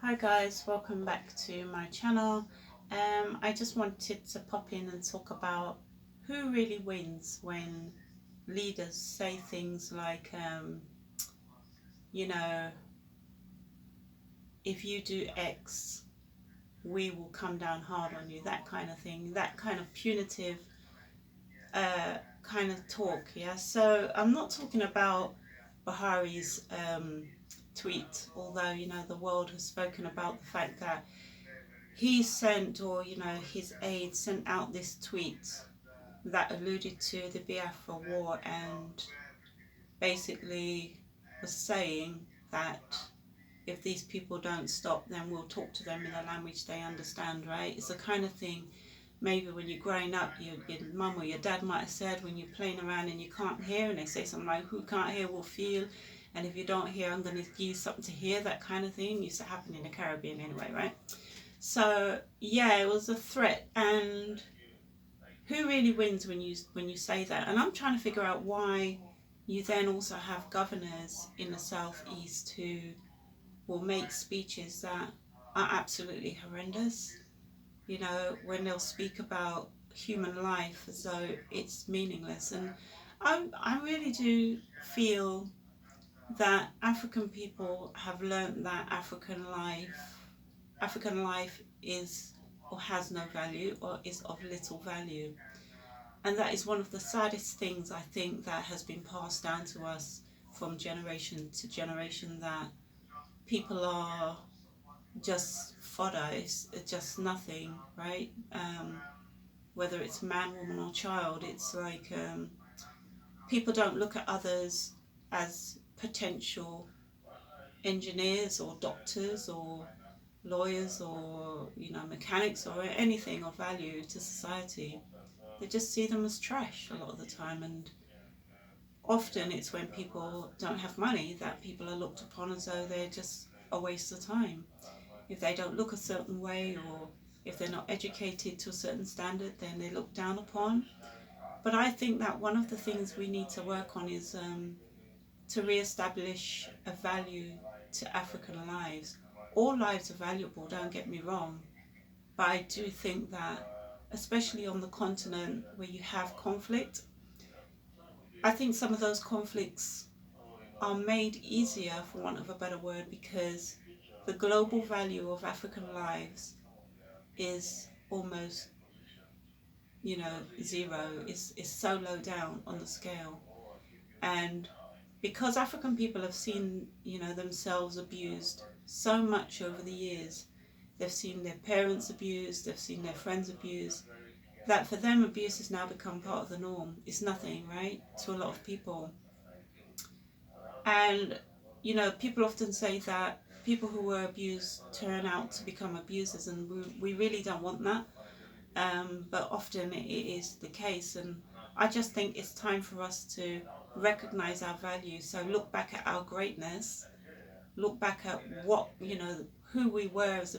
Hi guys, welcome back to my channel. I just wanted to pop in and talk about who really wins when leaders say things like, you know, if you do X, we will come down hard on you, that kind of thing, that kind of punitive kind of talk. Yeah, so I'm not talking about Buhari's tweet, although the world has spoken about the fact that he sent, or his aide sent out this tweet that alluded to the Biafra war and basically was saying that if these people don't stop, then we'll talk to them in a language they understand, right? It's the kind of thing maybe when you're growing up, your mum or your dad might have said when you're playing around and you can't hear, and they say something like, who can't hear will feel, and if you don't hear, I'm going to give you something to hear, that kind of thing. It used to happen in the Caribbean anyway, right? So yeah, it was a threat, and who really wins when you say that? And I'm trying to figure out why you then also have governors in the southeast who will make speeches that are absolutely horrendous. When they'll speak about human life as though it's meaningless. And I really do feel that African people have learned that African life is or has no value or is of little value. And that is one of the saddest things, I think, that has been passed down to us from generation to generation, that people are just fodder, it's just nothing, right? Whether it's man, woman or child, it's like people don't look at others as potential engineers or doctors or lawyers or mechanics or anything of value to society. They just see them as trash a lot of the time, and often it's when people don't have money that people are looked upon as though they're just a waste of time. If they don't look a certain way, or if they're not educated to a certain standard, then they're looked down upon. But I think that one of the things we need to work on is to re-establish a value to African lives. All lives are valuable, don't get me wrong, but I do think that, especially on the continent where you have conflict, I think some of those conflicts are made easier, for want of a better word, because the global value of African lives is almost, zero, is so low down on the scale. And because African people have seen, themselves abused so much over the years, they've seen their parents abused, they've seen their friends abused, that for them abuse has now become part of the norm. It's nothing, right, to a lot of people. And people often say that people who were abused turn out to become abusers, and we really don't want that. But often it is the case, and I just think it's time for us to recognize our value. So look back at our greatness, look back at what, who we were as